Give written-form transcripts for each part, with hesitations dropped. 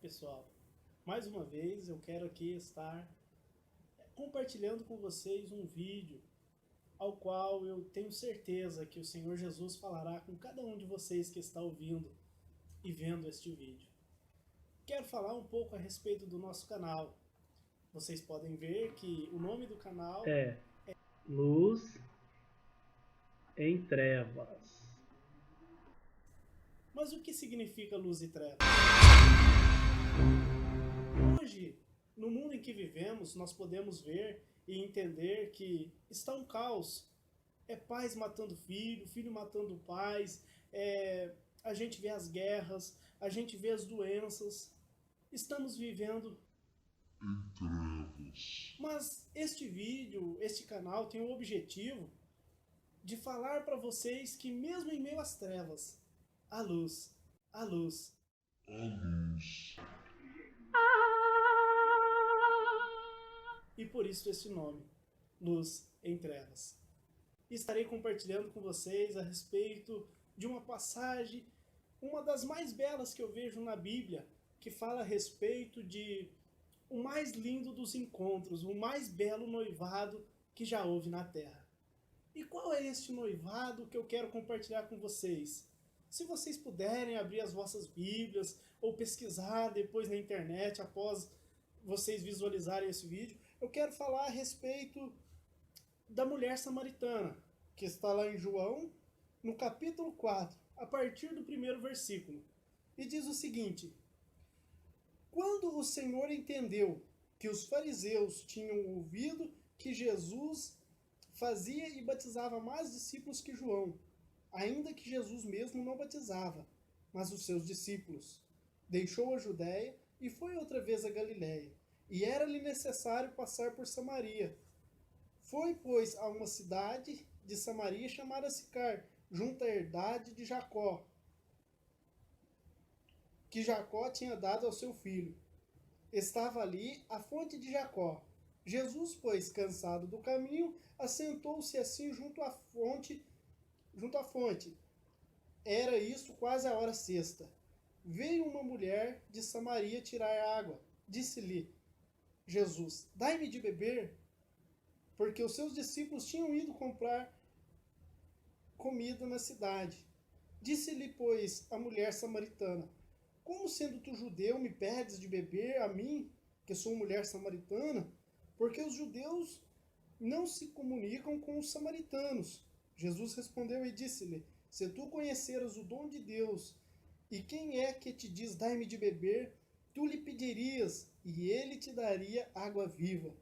pessoal, mais uma vez eu quero aqui estar compartilhando com vocês um vídeo ao qual eu tenho certeza que o Senhor Jesus falará com cada um de vocês que está ouvindo e vendo este vídeo. Quero falar um pouco a respeito do nosso canal. Vocês podem ver que o nome do canal é Luz em Trevas. Mas o que significa luz e trevas? Hoje, no mundo em que vivemos, nós podemos ver e entender que está um caos. É pais matando filho, filho matando pais, a gente vê as guerras, a gente vê as doenças. Estamos vivendo em trevas. Mas este vídeo, este canal tem o objetivo de falar para vocês que mesmo em meio às trevas, há luz, há luz. A luz. E por isso esse nome, Luz em Trevas. Estarei compartilhando com vocês a respeito de uma passagem, uma das mais belas que eu vejo na Bíblia, que fala a respeito de o mais lindo dos encontros, o mais belo noivado que já houve na Terra. E qual é este noivado que eu quero compartilhar com vocês? Se vocês puderem abrir as vossas Bíblias ou pesquisar depois na internet após vocês visualizarem esse vídeo, eu quero falar a respeito da mulher samaritana, que está lá em João, no capítulo 4, a partir do primeiro versículo. E diz o seguinte: quando o Senhor entendeu que os fariseus tinham ouvido que Jesus fazia e batizava mais discípulos que João, ainda que Jesus mesmo não batizava, mas os seus discípulos, deixou a Judéia e foi outra vez a Galiléia, e era-lhe necessário passar por Samaria. Foi, pois, a uma cidade de Samaria chamada Sicar, junto à herdade de Jacó, que Jacó tinha dado ao seu filho. Estava ali a fonte de Jacó. Jesus, pois, cansado do caminho, assentou-se assim junto à fonte. Era isso quase a hora sexta. Veio uma mulher de Samaria tirar água. Disse-lhe Jesus: dai-me de beber, porque os seus discípulos tinham ido comprar comida na cidade. Disse-lhe, pois, a mulher samaritana: como sendo tu judeu me pedes de beber a mim, que sou mulher samaritana? Porque os judeus não se comunicam com os samaritanos. Jesus respondeu e disse-lhe: se tu conheceras o dom de Deus, e quem é que te diz dai-me de beber, tu lhe pedirias, e ele te daria água viva.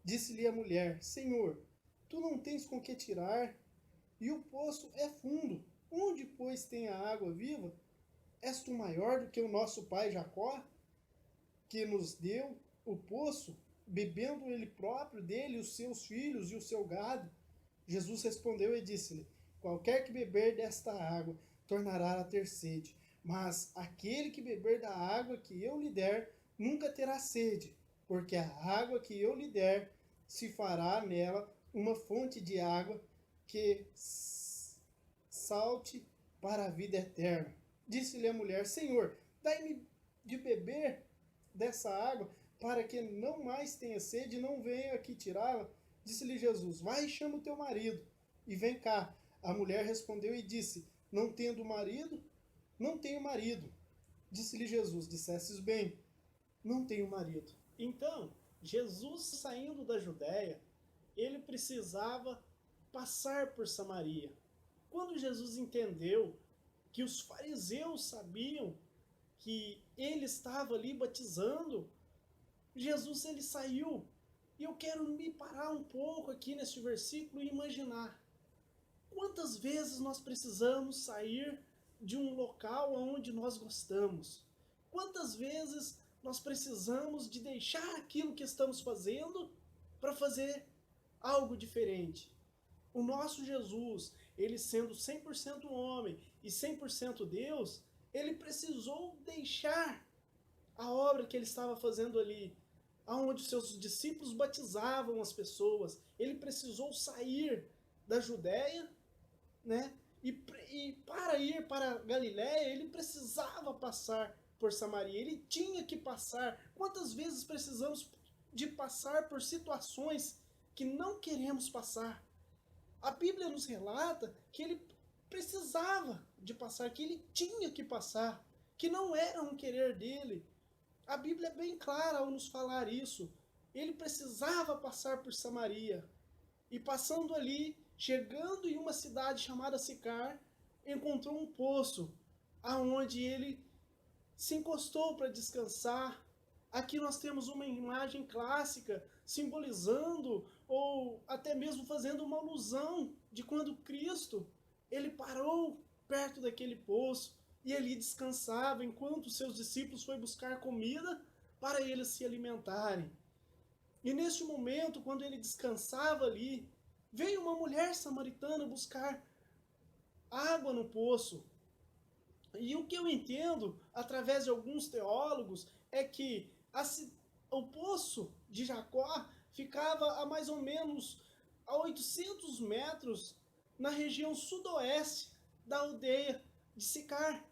Disse-lhe a mulher: Senhor, tu não tens com que tirar, e o poço é fundo. Onde, pois, tem a água viva? És tu maior do que o nosso pai Jacó, que nos deu o poço, bebendo ele próprio dele, os seus filhos e o seu gado? Jesus respondeu e disse-lhe: qualquer que beber desta água tornará a ter sede, mas aquele que beber da água que eu lhe der nunca terá sede, porque a água que eu lhe der se fará nela uma fonte de água que salte para a vida eterna. Disse-lhe a mulher: Senhor, dai-me de beber dessa água, para que não mais tenha sede e não venha aqui tirá-la. Disse-lhe Jesus: vai e chama o teu marido, e vem cá. A mulher respondeu e disse: não tendo marido, não tenho marido. Disse-lhe Jesus: dissestes bem, não tenho marido. Então, Jesus, saindo da Judéia, ele precisava passar por Samaria. Quando Jesus entendeu que os fariseus sabiam que ele estava ali batizando, Jesus ele saiu. E eu quero me parar um pouco aqui neste versículo e imaginar quantas vezes nós precisamos sair de um local onde nós gostamos. Quantas vezes nós precisamos de deixar aquilo que estamos fazendo para fazer algo diferente. O nosso Jesus, ele sendo 100% homem e 100% Deus, ele precisou deixar a obra que ele estava fazendo ali, onde seus discípulos batizavam as pessoas. Ele precisou sair da Judéia, né? E para ir para Galiléia, ele precisava passar por Samaria, ele tinha que passar. Quantas vezes precisamos de passar por situações que não queremos passar? A Bíblia nos relata que ele precisava de passar, que ele tinha que passar, que não era um querer dele. A Bíblia é bem clara ao nos falar isso. Ele precisava passar por Samaria. E passando ali, chegando em uma cidade chamada Sicar, encontrou um poço, aonde ele se encostou para descansar. Aqui nós temos uma imagem clássica simbolizando ou até mesmo fazendo uma alusão de quando Cristo ele parou perto daquele poço e ali descansava enquanto seus discípulos foram buscar comida para eles se alimentarem. E neste momento, quando ele descansava ali, veio uma mulher samaritana buscar água no poço. E o que eu entendo, através de alguns teólogos, é que o poço de Jacó ficava a mais ou menos a 800 metros na região sudoeste da aldeia de Sicar.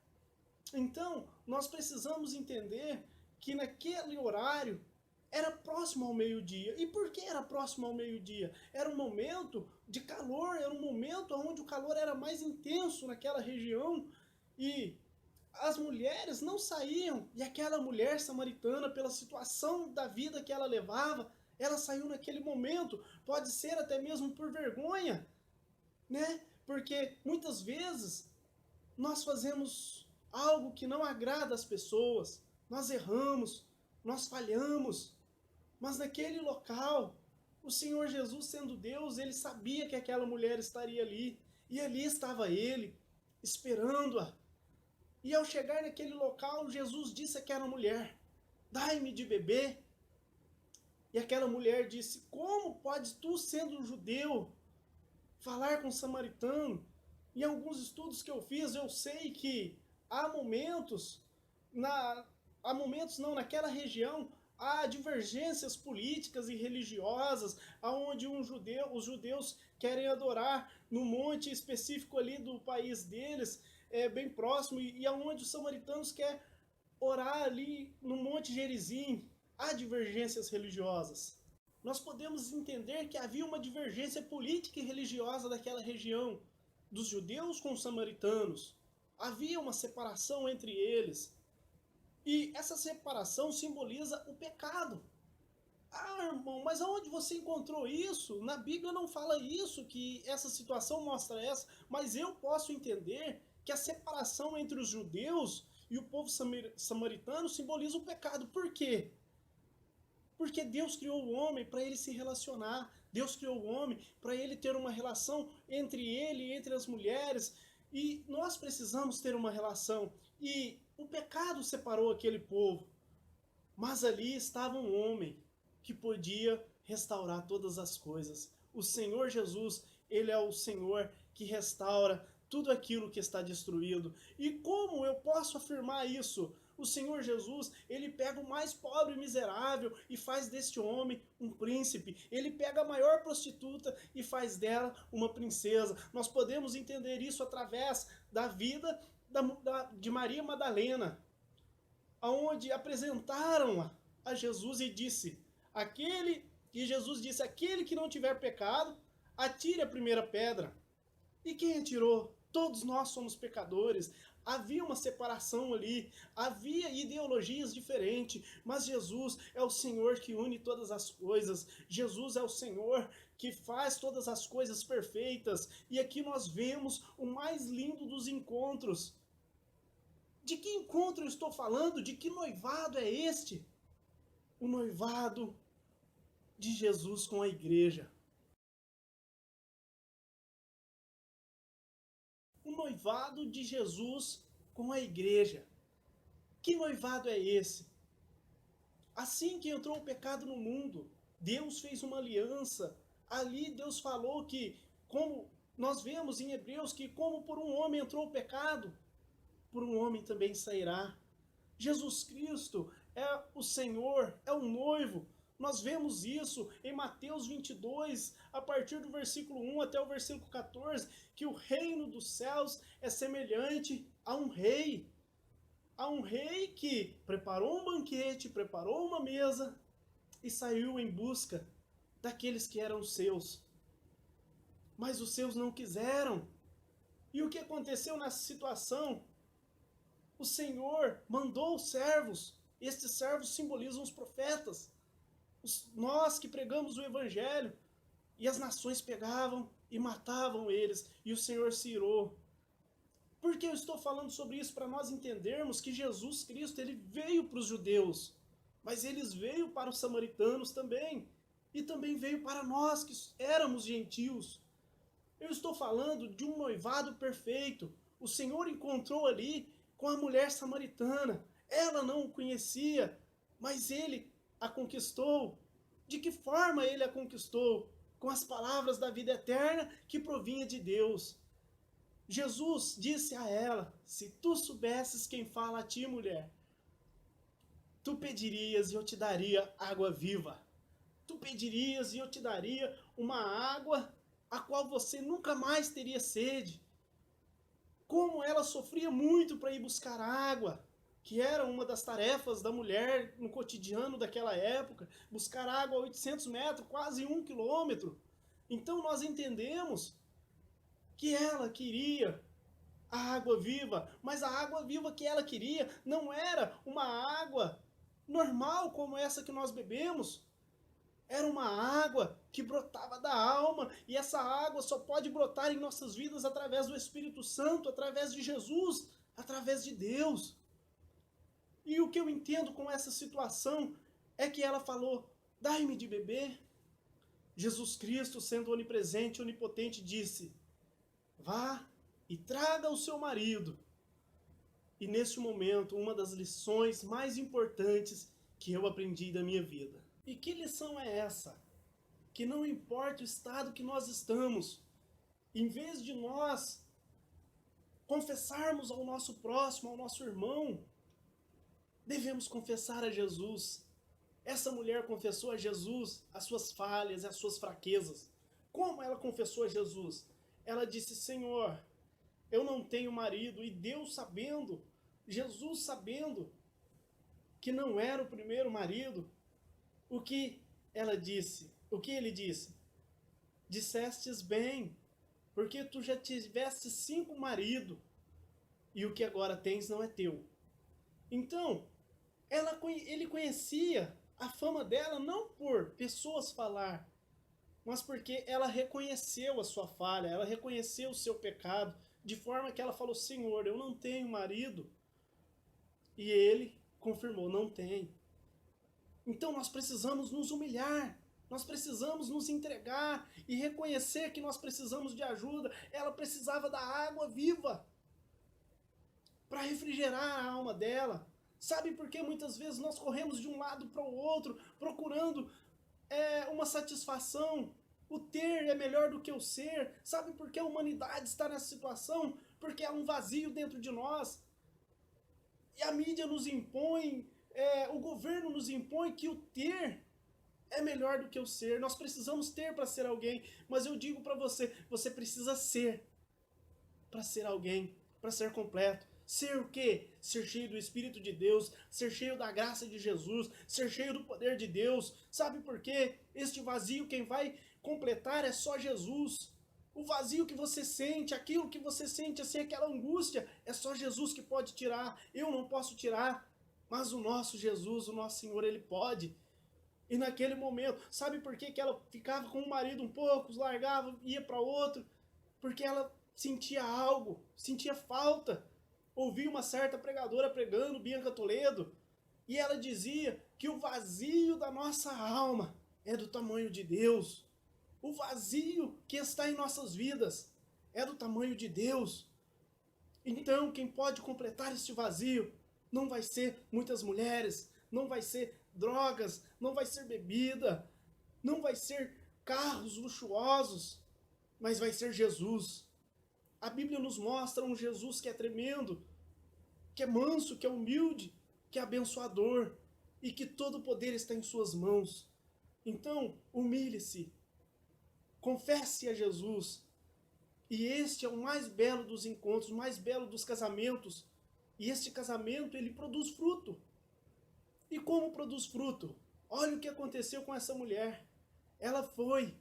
Então, nós precisamos entender que naquele horário era próximo ao meio-dia. E por que era próximo ao meio-dia? Era um momento de calor, era um momento onde o calor era mais intenso naquela região e as mulheres não saíam, e aquela mulher samaritana, pela situação da vida que ela levava, ela saiu naquele momento, pode ser até mesmo por vergonha, né? Porque muitas vezes nós fazemos algo que não agrada às pessoas, nós erramos, nós falhamos, mas naquele local, o Senhor Jesus, sendo Deus, ele sabia que aquela mulher estaria ali, e ali estava ele, esperando-a. E ao chegar naquele local, Jesus disse àquela mulher: dai-me de beber. E aquela mulher disse: como pode tu, sendo um judeu, falar com um samaritano? Em alguns estudos que eu fiz, eu sei que há momentos, naquela região, há divergências políticas e religiosas, onde os judeus querem adorar no monte específico ali do país deles, bem próximo, e aonde os samaritanos querem orar ali no Monte Gerizim. Há divergências religiosas. Nós podemos entender que havia uma divergência política e religiosa daquela região, dos judeus com os samaritanos. Havia uma separação entre eles. E essa separação simboliza o pecado. Ah, irmão, mas aonde você encontrou isso? Na Bíblia não fala isso, que essa situação mostra essa, mas eu posso entender que a separação entre os judeus e o povo samaritano simboliza o pecado. Por quê? Porque Deus criou o homem para ele se relacionar. Deus criou o homem para ele ter uma relação entre ele e entre as mulheres. E nós precisamos ter uma relação. E o pecado separou aquele povo. Mas ali estava um homem que podia restaurar todas as coisas. O Senhor Jesus, ele é o Senhor que restaura tudo aquilo que está destruído. E como eu posso afirmar isso? O Senhor Jesus, ele pega o mais pobre e miserável e faz deste homem um príncipe. Ele pega a maior prostituta e faz dela uma princesa. Nós podemos entender isso através da vida de Maria Madalena, onde apresentaram a Jesus e disse, Jesus disse, aquele que não tiver pecado, atire a primeira pedra. E quem atirou? Todos nós somos pecadores. Havia uma separação ali, havia ideologias diferentes, mas Jesus é o Senhor que une todas as coisas. Jesus é o Senhor que faz todas as coisas perfeitas. E aqui nós vemos o mais lindo dos encontros. De que encontro eu estou falando? De que noivado é este? O noivado de Jesus com a igreja. O noivado de Jesus com a igreja. Que noivado é esse? Assim que entrou o pecado no mundo, Deus fez uma aliança. Ali Deus falou que, como nós vemos em Hebreus, que como por um homem entrou o pecado, por um homem também sairá. Jesus Cristo é o Senhor, é o noivo. Nós vemos isso em Mateus 22, a partir do versículo 1 até o versículo 14, que o reino dos céus é semelhante a um rei, a um rei que preparou um banquete, preparou uma mesa e saiu em busca daqueles que eram seus. Mas os seus não quiseram. E o que aconteceu nessa situação? O Senhor mandou os servos. Estes servos simbolizam os profetas. Nós que pregamos o Evangelho. E as nações pegavam e matavam eles. E o Senhor se irou. Por que eu estou falando sobre isso? Para nós entendermos que Jesus Cristo ele veio para os judeus. Mas ele veio para os samaritanos também. E também veio para nós que éramos gentios. Eu estou falando de um noivado perfeito. O Senhor encontrou ali com a mulher samaritana. Ela não o conhecia, mas ele a conquistou. De que forma ele a conquistou? Com as palavras da vida eterna que provinha de Deus. Jesus disse a ela: se tu soubesses quem fala a ti, mulher, tu pedirias e eu te daria água viva. Tu pedirias e eu te daria uma água a qual você nunca mais teria sede. Como ela sofria muito para ir buscar água, que era uma das tarefas da mulher no cotidiano daquela época, buscar água a 800 metros, quase 1 quilômetro. Então nós entendemos que ela queria a água viva, mas a água viva que ela queria não era uma água normal como essa que nós bebemos. Era uma água que brotava da alma, e essa água só pode brotar em nossas vidas através do Espírito Santo, através de Jesus, através de Deus. E o que eu entendo com essa situação é que ela falou: dai-me de beber. Jesus Cristo, sendo onipresente e onipotente, disse: vá e traga o seu marido. E nesse momento, uma das lições mais importantes que eu aprendi da minha vida. E que lição é essa? Que não importa o estado que nós estamos, em vez de nós confessarmos ao nosso próximo, ao nosso irmão, devemos confessar a Jesus. Essa mulher confessou a Jesus as suas falhas e as suas fraquezas. Como ela confessou a Jesus? Ela disse: Senhor, eu não tenho marido. E Deus sabendo, Jesus sabendo que não era o primeiro marido, o que ela disse? O que ele disse? Dissestes bem, porque tu já tiveste 5 maridos, e o que agora tens não é teu. Então, ele conhecia a fama dela não por pessoas falar, mas porque ela reconheceu a sua falha, ela reconheceu o seu pecado, de forma que ela falou: Senhor, eu não tenho marido. E ele confirmou: não tem. Então nós precisamos nos humilhar, nós precisamos nos entregar e reconhecer que nós precisamos de ajuda. Ela precisava da água viva para refrigerar a alma dela. Sabe por que muitas vezes nós corremos de um lado para o outro, procurando uma satisfação? O ter é melhor do que o ser. Sabe por que a humanidade está nessa situação? Porque há um vazio dentro de nós. E a mídia nos impõe, o governo nos impõe que o ter é melhor do que o ser. Nós precisamos ter para ser alguém. Mas eu digo para você, você precisa ser para ser alguém, para ser completo. Ser o quê? Ser cheio do Espírito de Deus, ser cheio da graça de Jesus, ser cheio do poder de Deus. Sabe por quê? Este vazio quem vai completar é só Jesus. O vazio que você sente, aquilo que você sente, assim, aquela angústia, é só Jesus que pode tirar. Eu não posso tirar, mas o nosso Jesus, o nosso Senhor, Ele pode. E naquele momento, sabe por que ela ficava com o marido um pouco, largava, ia para outro? Porque ela sentia algo, sentia falta. Ouvi uma certa pregadora pregando, Bianca Toledo, e ela dizia que o vazio da nossa alma é do tamanho de Deus. O vazio que está em nossas vidas é do tamanho de Deus. Então, quem pode completar este vazio não vai ser muitas mulheres, não vai ser drogas, não vai ser bebida, não vai ser carros luxuosos, mas vai ser Jesus. A Bíblia nos mostra um Jesus que é tremendo, que é manso, que é humilde, que é abençoador e que todo o poder está em suas mãos. Então, humilhe-se, confesse a Jesus. E este é o mais belo dos encontros, o mais belo dos casamentos, E este casamento, ele produz fruto. E como produz fruto? Olha o que aconteceu com essa mulher. Ela foi.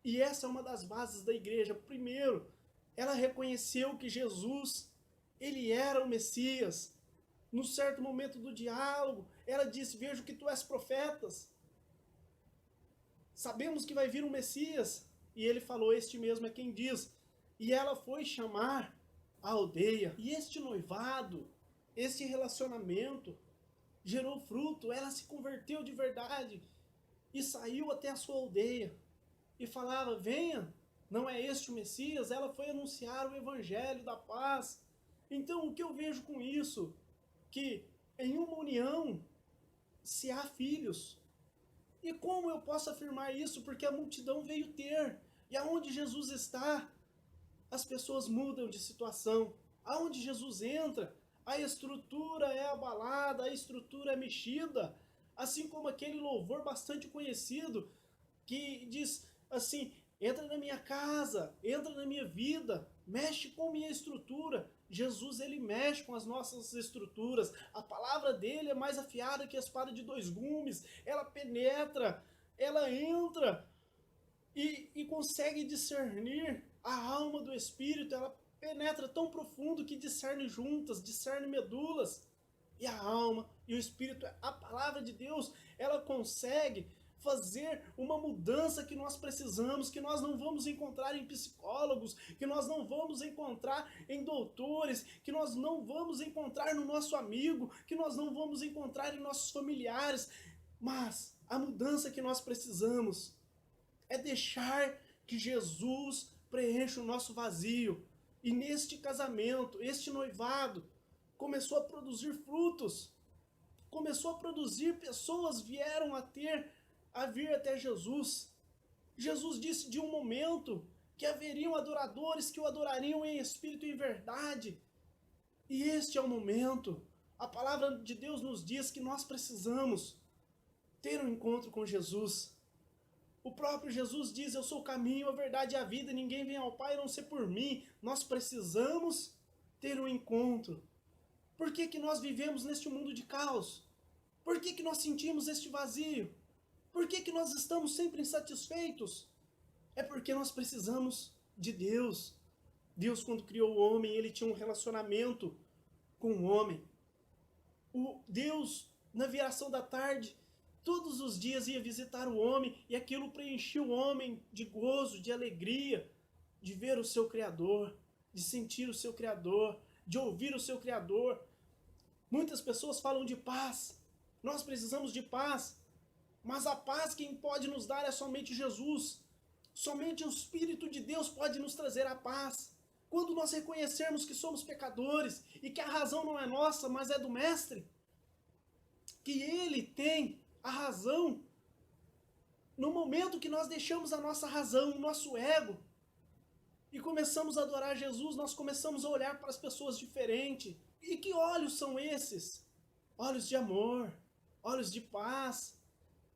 E essa é uma das bases da igreja. Primeiro, ela reconheceu que Jesus, ele era o Messias. Num certo momento do diálogo, ela disse: vejo que tu és profetas. Sabemos que vai vir um Messias. E ele falou: este mesmo é quem diz. E ela foi chamar a aldeia. E este noivado, este relacionamento, gerou fruto. Ela se converteu de verdade e saiu até a sua aldeia e falava: venha, não é este o Messias? Ela foi anunciar o evangelho da paz. Então, o que eu vejo com isso? Que em uma união se há filhos. E como eu posso afirmar isso? Porque a multidão veio ter. E aonde Jesus está, as pessoas mudam de situação. Aonde Jesus entra, a estrutura é abalada, a estrutura é mexida. Assim como aquele louvor bastante conhecido que diz assim: entra na minha casa, entra na minha vida, mexe com minha estrutura. Jesus, ele mexe com as nossas estruturas. A palavra dele é mais afiada que a espada de dois gumes. Ela penetra, ela entra e consegue discernir a alma do espírito. Ela penetra tão profundo que discerne juntas, discerne medulas. E a alma e o espírito, a palavra de Deus, ela consegue fazer uma mudança que nós precisamos, que nós não vamos encontrar em psicólogos, que nós não vamos encontrar em doutores, que nós não vamos encontrar no nosso amigo, que nós não vamos encontrar em nossos familiares. Mas a mudança que nós precisamos é deixar que Jesus preencha o nosso vazio. E neste casamento, este noivado começou a produzir frutos, começou a produzir, pessoas vieram a vir até Jesus. Jesus disse de um momento que haveriam adoradores que o adorariam em espírito e em verdade. E este é o momento. A palavra de Deus nos diz que nós precisamos ter um encontro com Jesus. O próprio Jesus diz: eu sou o caminho, a verdade e a vida, ninguém vem ao Pai a não ser por mim. Nós precisamos ter um encontro. Por que nós vivemos neste mundo de caos? Por que nós sentimos este vazio? Por que nós estamos sempre insatisfeitos? É porque nós precisamos de Deus. Deus, quando criou o homem, ele tinha um relacionamento com o homem. Deus, na viração da tarde, todos os dias ia visitar o homem, e aquilo preenchia o homem de gozo, de alegria, de ver o seu Criador, de sentir o seu Criador, de ouvir o seu Criador. Muitas pessoas falam de paz. Nós precisamos de paz. Mas a paz quem pode nos dar é somente Jesus. Somente o Espírito de Deus pode nos trazer a paz. Quando nós reconhecermos que somos pecadores e que a razão não é nossa, mas é do Mestre, que Ele tem a razão, no momento que nós deixamos a nossa razão, o nosso ego, e começamos a adorar Jesus, nós começamos a olhar para as pessoas diferente. E que olhos são esses? Olhos de amor, olhos de paz.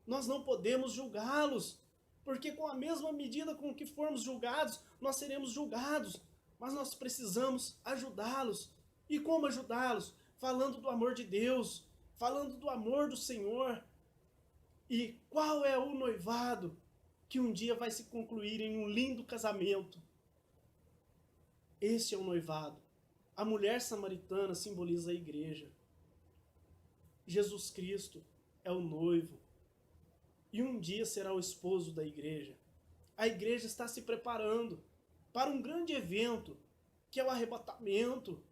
Nós não podemos julgá-los, porque com a mesma medida com que formos julgados, nós seremos julgados. Mas nós precisamos ajudá-los. E como ajudá-los? Falando do amor de Deus, falando do amor do Senhor. E qual é o noivado que um dia vai se concluir em um lindo casamento? Este é o noivado. A mulher samaritana simboliza a igreja. Jesus Cristo é o noivo. E um dia será o esposo da igreja. A igreja está se preparando para um grande evento, que é o arrebatamento.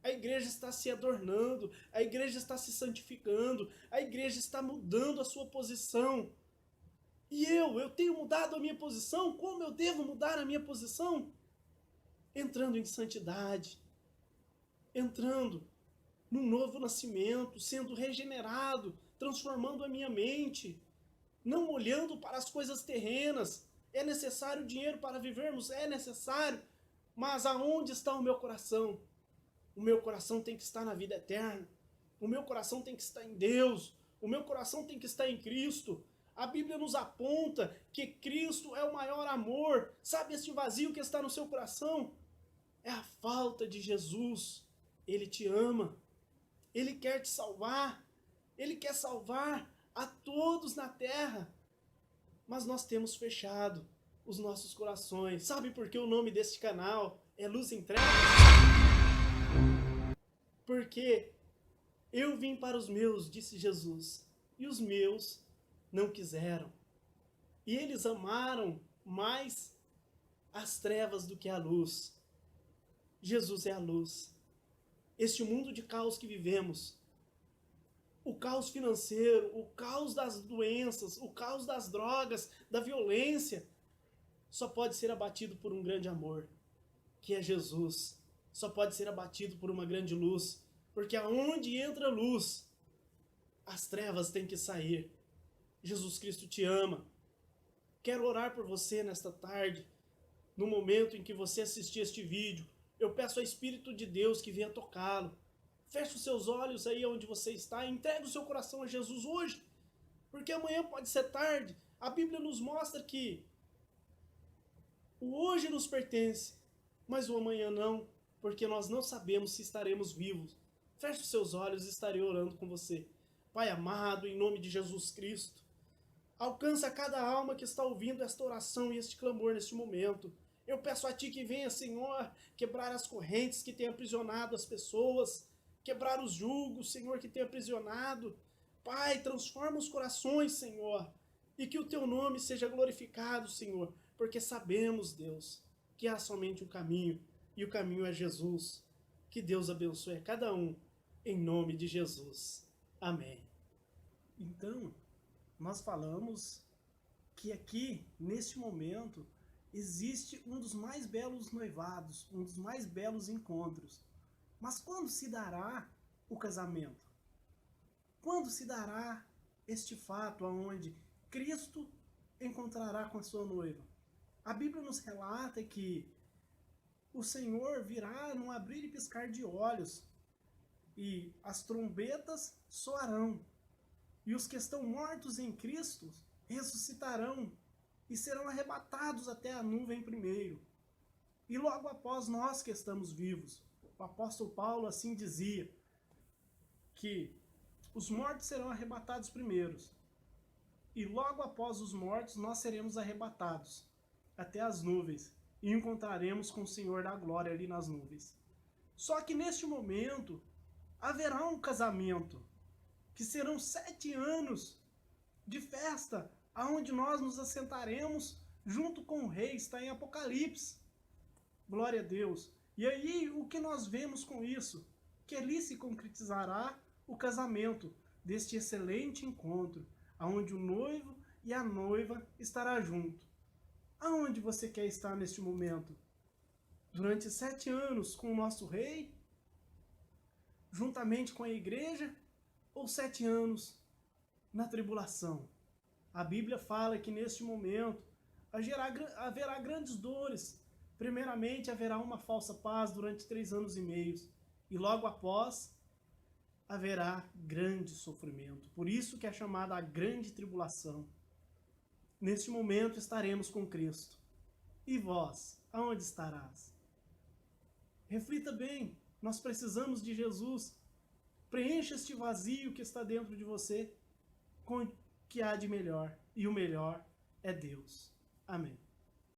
A igreja está se adornando, a igreja está se santificando, a igreja está mudando a sua posição. E eu tenho mudado a minha posição? Como eu devo mudar a minha posição? Entrando em santidade, entrando num novo nascimento, sendo regenerado, transformando a minha mente, não olhando para as coisas terrenas. É necessário dinheiro para vivermos? É necessário. Mas aonde está o meu coração? O meu coração tem que estar na vida eterna. O meu coração tem que estar em Deus. O meu coração tem que estar em Cristo. A Bíblia nos aponta que Cristo é o maior amor. Sabe este vazio que está no seu coração? É a falta de Jesus. Ele te ama. Ele quer te salvar. Ele quer salvar a todos na terra. Mas nós temos fechado os nossos corações. Sabe por que o nome deste canal é Luz em Trevas? Porque eu vim para os meus, disse Jesus, e os meus não quiseram. E eles amaram mais as trevas do que a luz. Jesus é a luz. Este mundo de caos que vivemos, o caos financeiro, o caos das doenças, o caos das drogas, da violência, só pode ser abatido por um grande amor, que é Jesus. Só pode ser abatido por uma grande luz, porque aonde entra luz, as trevas têm que sair. Jesus Cristo te ama. Quero orar por você nesta tarde, no momento em que você assistir este vídeo. Eu peço ao Espírito de Deus que venha tocá-lo. Feche os seus olhos aí onde você está, entregue o seu coração a Jesus hoje, porque amanhã pode ser tarde. A Bíblia nos mostra que o hoje nos pertence, mas o amanhã não, porque nós não sabemos se estaremos vivos. Feche os seus olhos e estarei orando com você. Pai amado, em nome de Jesus Cristo, alcança cada alma que está ouvindo esta oração e este clamor neste momento. Eu peço a Ti que venha, Senhor, quebrar as correntes que têm aprisionado as pessoas, quebrar os julgos, Senhor, que tem aprisionado. Pai, transforma os corações, Senhor, e que o Teu nome seja glorificado, Senhor, porque sabemos, Deus, que há somente um caminho, e o caminho é Jesus. Que Deus abençoe a cada um, em nome de Jesus. Amém. Então, nós falamos que aqui, neste momento, existe um dos mais belos noivados, um dos mais belos encontros. Mas quando se dará o casamento? Quando se dará este fato onde Cristo encontrará com a sua noiva? A Bíblia nos relata que o Senhor virá num abrir e piscar de olhos, e as trombetas soarão, e os que estão mortos em Cristo ressuscitarão e serão arrebatados até a nuvem primeiro. E logo após nós que estamos vivos, o apóstolo Paulo assim dizia, que os mortos serão arrebatados primeiros, e logo após os mortos nós seremos arrebatados até as nuvens, e encontraremos com o Senhor da glória ali nas nuvens. Só que neste momento haverá um casamento, que serão 7 anos de festa, aonde nós nos assentaremos junto com o rei, está em Apocalipse. Glória a Deus. E aí, o que nós vemos com isso? Que ali se concretizará o casamento deste excelente encontro, aonde o noivo e a noiva estará junto. Aonde você quer estar neste momento? Durante 7 anos com o nosso rei? Juntamente com a igreja? Ou 7 anos na tribulação? A Bíblia fala que neste momento haverá grandes dores. Primeiramente haverá uma falsa paz durante 3 anos e meio. E logo após haverá grande sofrimento. Por isso que é chamada a grande tribulação. Neste momento estaremos com Cristo. E vós, aonde estarás? Reflita bem, nós precisamos de Jesus. Preencha este vazio que está dentro de você com o que há de melhor. E o melhor é Deus. Amém.